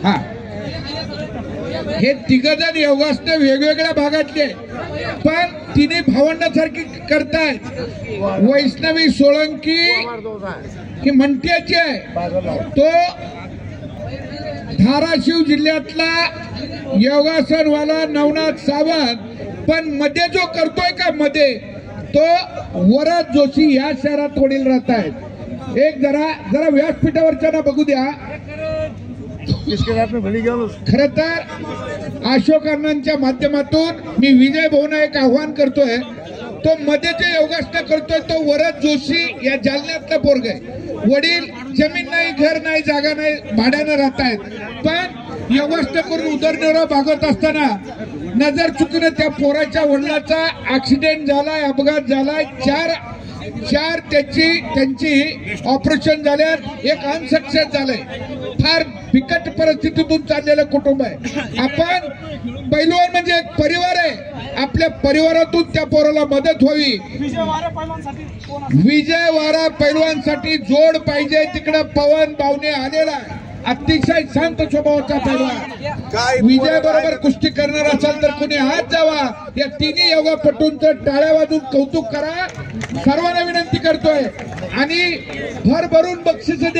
हा हे तिघजण योगासने वेगवेगळ्या भागातले पण तिने भावंडासारखी करतायत। वैष्णवी सोळंकी ही मंट्याची आहे, तो धाराशिव जिल्ह्यातला योगासनवाला नवनाथ सावंत, पण मध्ये जो करतोय का मध्ये तो वरद जोशी या शहरात वडील राहत आहेत। एक जरा व्यासपीठावरच्या ना बघू द्या। खर तर अशोक अण्णांच्या माध्यमातून मी विजय भाऊंना एक आव्हान करतोय, तो मध्ये जे योगासना करतोय तो वरद जोशी या जालन्यातला पोरग आहे। वडील जमीन नाही, घर नाही, जागा नाही, भाड्यानं राहतायत, पण योगासना करून उदरनिर्वाह भागवत असताना नजर चुकीने त्या पोराच्या वडिलाचा ऍक्सिडेंट झालाय, अपघात झालाय, चार त्यांची ऑपरेशन झाल्यात, एक अनसक्सेस झालंय। फार बिकट परिस्थितीतून चाललेलं कुटुंब आहे। आपण पैलवान म्हणजे एक परिवार आहे, आपल्या परिवारातून त्या पोराला मदत व्हावी। विजय वारा पैलवानसाठी जोड पाहिजे। तिकडे पवन बावणे आलेला आहे, अतिशय शांत स्वभावाचा पैलवान। विजय बरोबर कुस्ती करणार असाल तर कुणी हात जावा। या तिन्ही योगापटूंचं टाळ्या वाजून कौतुक करा, सर्वांना विनंती करतोय, आणि भरभरून बक्षीस